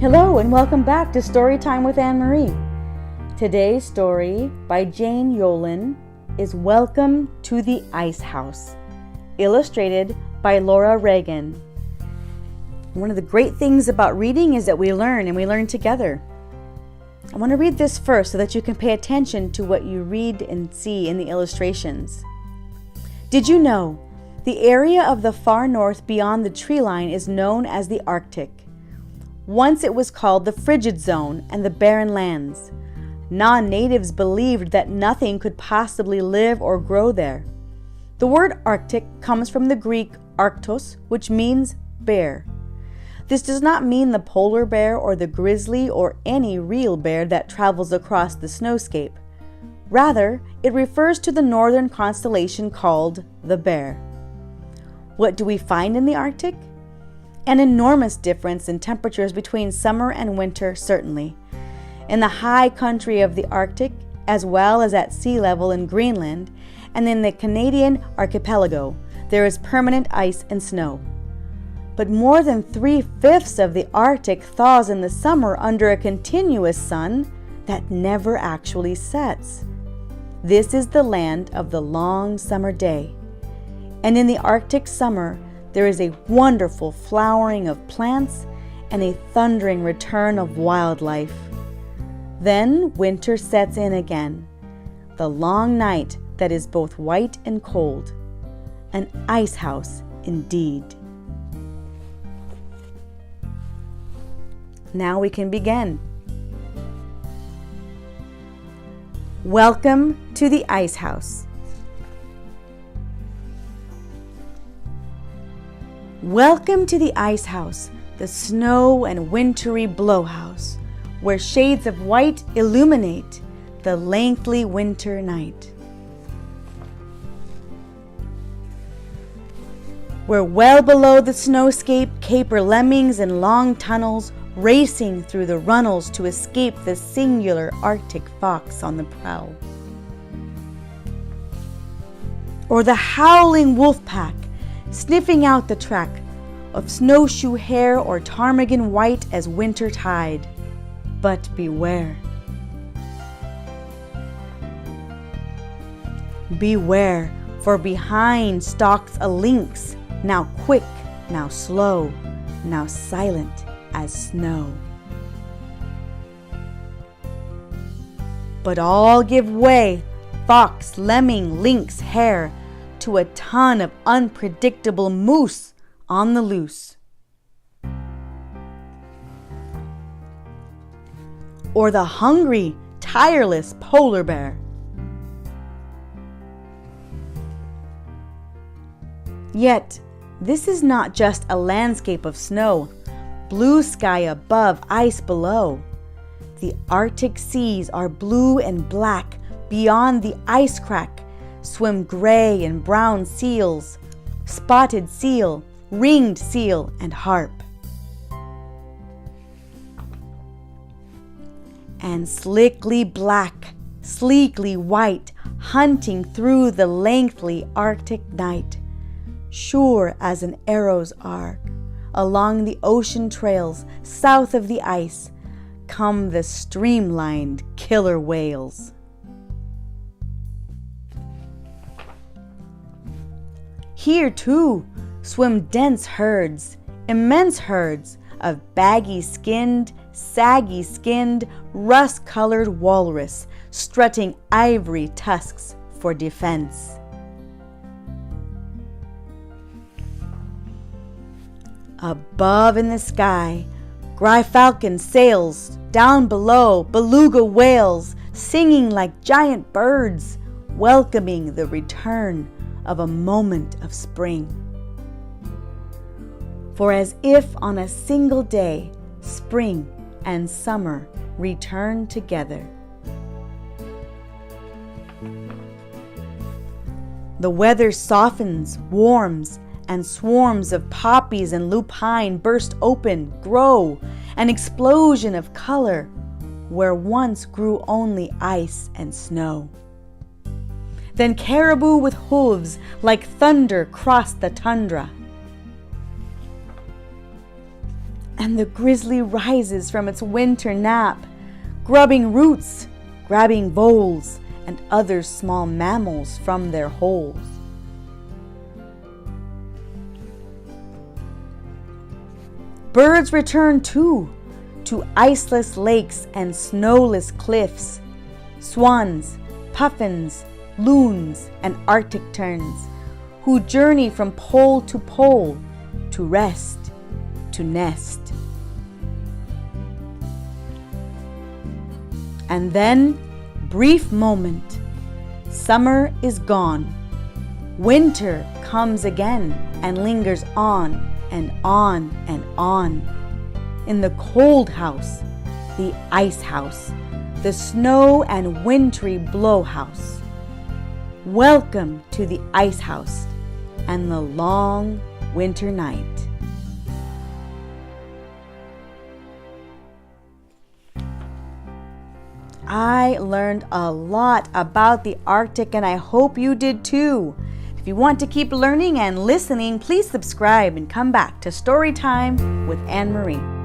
Hello and welcome back to Storytime with Anne-Marie. Today's story by Jane Yolen is Welcome to the Ice House, illustrated by Regan. One of the great things about reading is that we learn and we learn together. I want to read this first so that you can pay attention to what you read and see in the illustrations. Did you know the area of the far north beyond the tree line is known as the Arctic? Once it was called the Frigid Zone and the Barren Lands. Non-natives believed that nothing could possibly live or grow there. The word Arctic comes from the Greek arctos, which means bear. This does not mean the polar bear or the grizzly or any real bear that travels across the snowscape. Rather, it refers to the northern constellation called the Bear. What do we find in the Arctic? An enormous difference in temperatures between summer and winter, certainly. In the high country of the Arctic, as well as at sea level in Greenland, and in the Canadian archipelago, there is permanent ice and snow. But more than 3/5 of the Arctic thaws in the summer under a continuous sun that never actually sets. This is the land of the long summer day. And in the Arctic summer, there is a wonderful flowering of plants and a thundering return of wildlife. Then winter sets in again, the long night that is both white and cold. An ice house indeed. Now we can begin. Welcome to the Ice House. Welcome to the Ice House, the snow and wintry blowhouse, where shades of white illuminate the lengthy winter night. Where well below the snowscape caper lemmings in long tunnels, racing through the runnels to escape the singular Arctic fox on the prowl. Or the howling wolf pack, sniffing out the track of snowshoe hare or ptarmigan white as winter tide. But beware. Beware, for behind stalks a lynx, now quick, now slow, now silent as snow. But all give way, fox, lemming, lynx, hare, to a ton of unpredictable moose on the loose. Or the hungry, tireless polar bear. Yet, this is not just a landscape of snow, blue sky above, ice below. The Arctic seas are blue and black. Beyond the ice crack swim gray and brown seals, spotted seal, ringed seal, and harp. And slickly black, sleekly white, hunting through the lengthy Arctic night, sure as an arrow's arc, along the ocean trails south of the ice, come the streamlined killer whales. Here, too, swim dense herds, immense herds of baggy-skinned, saggy-skinned, rust-colored walrus, strutting ivory tusks for defense. Above in the sky, gray falcon sails, down below, beluga whales, singing like giant birds, welcoming the return of a moment of spring. For as if on a single day, spring and summer return together. The weather softens, warms, and swarms of poppies and lupine burst open, grow, an explosion of color where once grew only ice and snow. Then caribou with hooves like thunder cross the tundra. And the grizzly rises from its winter nap, grubbing roots, grabbing voles, and other small mammals from their holes. Birds return too, to iceless lakes and snowless cliffs. Swans, puffins, loons, and Arctic terns, who journey from pole to rest, to nest. And then, brief moment, summer is gone. Winter comes again and lingers on and on and on. In the cold house, the ice house, the snow and wintry blow house. Welcome to the ice house and the long winter night. I learned a lot about the Arctic, and I hope you did too. If you want to keep learning and listening, please subscribe and come back to Storytime with Anne Marie.